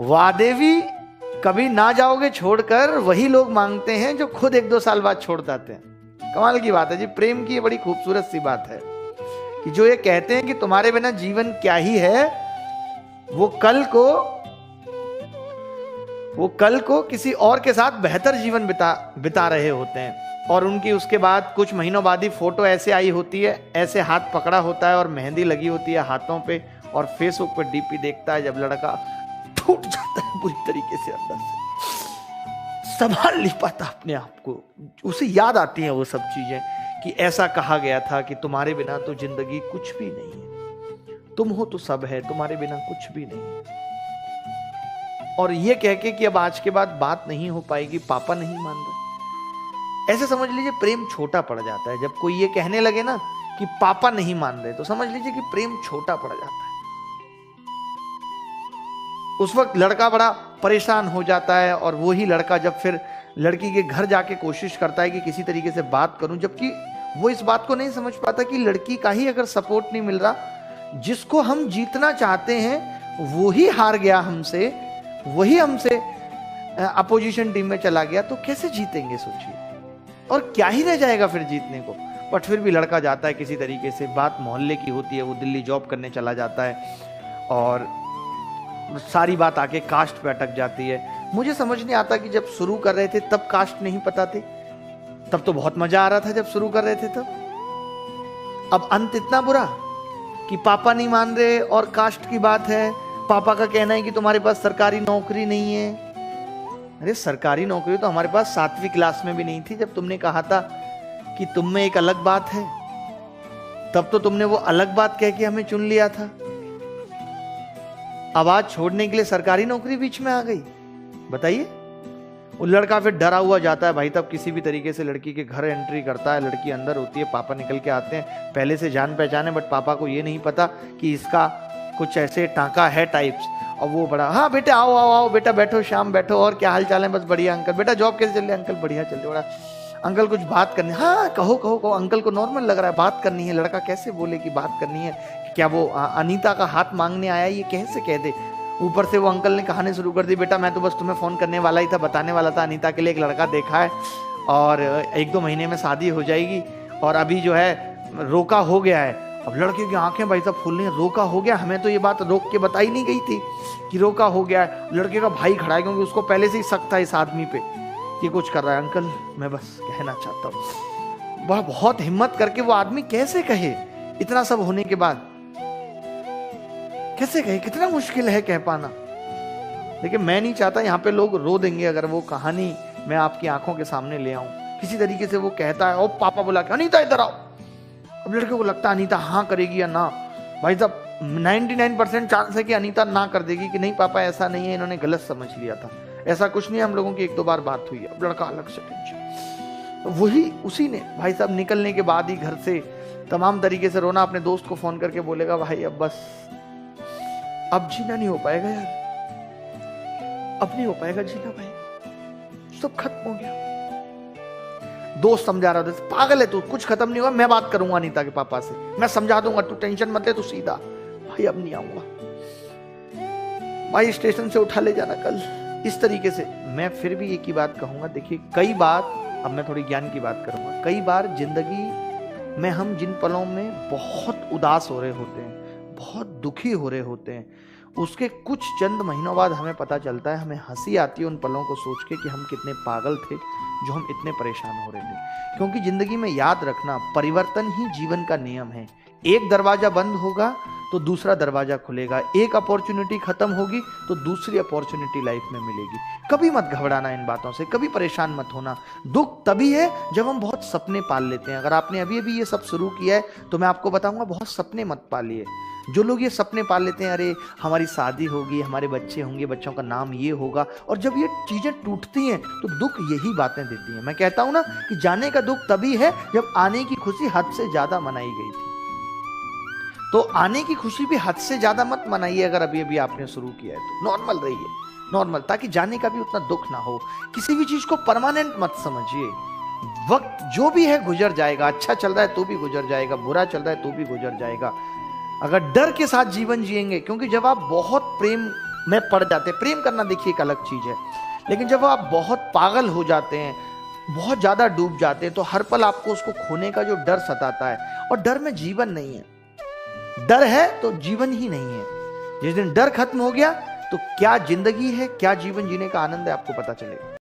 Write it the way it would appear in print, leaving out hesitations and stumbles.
वादे भी कभी ना जाओगे छोड़कर, वही लोग मांगते हैं जो खुद 1-2 साल बाद छोड़ जाते हैं। कमाल की बात है जी, प्रेम की ये बड़ी खूबसूरत सी बात है कि जो ये कहते हैं कि तुम्हारे बिना जीवन क्या ही है, वो कल को किसी और के साथ बेहतर जीवन बिता रहे होते हैं। और उनकी उसके बाद कुछ महीनों बाद ही फोटो ऐसे आई होती है, ऐसे हाथ पकड़ा होता है और मेहंदी लगी होती है हाथों पे, और फेसबुक पे डीपी देखता है जब लड़का टूट जाता है पूरी तरीके से, अंदर से संभाल नहीं पाता अपने आप को, उसे याद आती है वो सब चीजें कि ऐसा कहा गया था कि तुम्हारे बिना तो जिंदगी कुछ भी नहीं है, तुम हो तो सब है, तुम्हारे बिना कुछ भी नहीं है। और ये कह के कि अब आज के बाद बात नहीं हो पाएगी, पापा नहीं मान रहे, ऐसे समझ लीजिए प्रेम छोटा पड़ जाता है। जब कोई ये कहने लगे ना कि पापा नहीं मान रहे, तो समझ लीजिए कि प्रेम छोटा पड़ जाता है। उस वक्त लड़का बड़ा परेशान हो जाता है, और वही लड़का जब फिर लड़की के घर जाके कोशिश करता है कि किसी तरीके से बात करूं, जबकि वो इस बात को नहीं समझ पाता कि लड़की का ही अगर सपोर्ट नहीं मिल रहा, जिसको हम जीतना चाहते हैं वो ही हार गया हमसे, वही हमसे अपोजिशन टीम में चला गया, तो कैसे जीतेंगे सोचिए, और क्या ही रह जाएगा फिर जीतने को। बट फिर भी लड़का जाता है किसी तरीके से, बात मोहल्ले की होती है, वो दिल्ली जॉब करने चला जाता है और सारी बात आके कास्ट पे अटक जाती है। मुझे समझ नहीं आता कि जब शुरू कर रहे थे तब कास्ट नहीं पता थे, तब तो बहुत मजा आ रहा था जब शुरू कर रहे थे तब। अब अंत इतना बुरा कि पापा नहीं मान रहे और कास्ट की बात है, पापा का कहना है कि तुम्हारे पास सरकारी नौकरी नहीं है। अरे सरकारी नौकरी तो हमारे पास 7वीं क्लास में भी नहीं थी जब तुमने कहा था कि तुम में एक अलग बात है, तब तो तुमने वो अलग बात कह के हमें चुन लिया था। आवाज छोड़ने के लिए सरकारी नौकरी बीच में आ गई, बताइए। वो लड़का फिर डरा हुआ जाता है भाई, तब किसी भी तरीके से लड़की के घर एंट्री करता है, लड़की अंदर होती है, पापा निकल के आते हैं, पहले से जान पहचाने, बट पापा को ये नहीं पता कि इसका कुछ ऐसे टांका है टाइप्स। और वो बड़ा, हाँ बेटे आओ आओ आओ बेटा बैठो, शाम बैठो, और क्या हाल चाल है? बस बढ़िया अंकल। बेटा जॉब कैसे चल रही है? अंकल बढ़िया चल रही है। बड़ा अंकल कुछ बात करनी, हाँ कहो कहो कहो। अंकल को नॉर्मल लग रहा है, बात करनी है। लड़का कैसे बोले कि बात करनी है, क्या वो अनीता का हाथ मांगने आया, ये कैसे कह दे। ऊपर से वो अंकल ने कहानी शुरू कर दी, बेटा मैं तो बस तुम्हें फोन करने वाला ही था, बताने वाला था अनीता के लिए एक लड़का देखा है और 1-2 महीने में शादी हो जाएगी, और अभी जो है रोका हो गया है। अब लड़के की आंखें भाई साहब फूल रही, रोका हो गया, हमें तो ये बात रोक के बताई नहीं गई थी कि रोका हो गया है। लड़के का भाई खड़ा है क्योंकि उसको पहले से ही शक था इस आदमी पे कि कुछ कर रहा है। अंकल मैं बस कहना चाहता हूँ। बहुत हिम्मत करके वो आदमी कैसे कहे, इतना सब होने के बाद कैसे कहे, कितना मुश्किल है कह पाना। लेकिन मैं नहीं चाहता, यहाँ पे लोग रो देंगे अगर वो कहानी मैं आपकी आंखों के सामने ले आऊं। किसी तरीके से वो कहता है, ओ पापा बुला के, अनीता इधर आओ। अब लड़के को लगता है अनीता हाँ करेगी या ना। भाई साहब 99% चांस है कि अनीता ना कर देगी कि नहीं पापा ऐसा नहीं है, इन्होंने गलत समझ लिया था, ऐसा कुछ नहीं है, हम लोगों की 1-2 बार बात हुई है। अब लड़का अलग से टेंशन, वही उसी ने भाई साहब निकलने के बाद ही घर से तमाम तरीके से रोना। अपने दोस्त को फोन करके बोलेगा, भाई अब बस अब जीना नहीं हो पाएगा यार, अब नहीं हो पाएगा जीना भाई, सब खत्म हो गया। दोस्त समझा रहा था, पागल है तू, कुछ खत्म नहीं हुआ, मैं बात करूंगा अनीता के पापा से, मैं समझा दूंगा, तू टेंशन मत ले, तू सीधा। भाई अब नहीं आऊंगा भाई, स्टेशन से उठा ले जाना कल। इस तरीके से मैं फिर भी एक ही बात कहूंगा, देखिए कई बार, अब मैं थोड़ी ज्ञान की बात करूंगा, कई बार जिंदगी में हम जिन पलों में बहुत उदास हो रहे होते हैं, बहुत दुखी हो रहे होते हैं, उसके कुछ चंद महीनों बाद हमें पता चलता है, हमें हंसी आती है उन पलों को सोच के कि हम कितने पागल थे जो हम इतने परेशान हो रहे थे। क्योंकि जिंदगी में याद रखना, परिवर्तन ही जीवन का नियम है। एक दरवाजा बंद होगा तो दूसरा दरवाजा खुलेगा, एक अपॉर्चुनिटी खत्म होगी तो दूसरी अपॉर्चुनिटी लाइफ में मिलेगी। कभी मत घबराना इन बातों से, कभी परेशान मत होना। दुख तभी है जब हम बहुत सपने पाल लेते हैं। अगर आपने अभी अभी ये सब शुरू किया है तो मैं आपको बताऊंगा, बहुत सपने मत पालिए। जो लोग ये सपने पाल लेते हैं, अरे हमारी शादी होगी, हमारे बच्चे होंगे, बच्चों का नाम ये होगा, और जब ये चीजें टूटती हैं तो दुख यही बातें देती हैं। मैं कहता हूं ना कि जाने का दुख तभी है जब आने की खुशी हद से ज्यादा मनाई गई थी। तो आने की खुशी भी हद से ज्यादा मत मनाइए। अगर अभी अभी आपने शुरू किया है तो नॉर्मल रहिए, नॉर्मल, ताकि जाने का भी उतना दुख ना हो। किसी भी चीज को परमानेंट मत समझिए। वक्त जो भी है गुजर जाएगा, अच्छा चल रहा है तो भी गुजर जाएगा, बुरा चल रहा है तो भी गुजर जाएगा। अगर डर के साथ जीवन जिएंगे, क्योंकि जब आप बहुत प्रेम में पड़ जाते हैं। प्रेम करना देखिए एक अलग चीज है, लेकिन जब आप बहुत पागल हो जाते हैं, बहुत ज्यादा डूब जाते हैं, तो हर पल आपको उसको खोने का जो डर सताता है, और डर में जीवन नहीं है। डर है तो जीवन ही नहीं है। जिस दिन डर खत्म हो गया तो क्या जिंदगी है, क्या जीवन जीने का आनंद है, आपको पता चलेगा।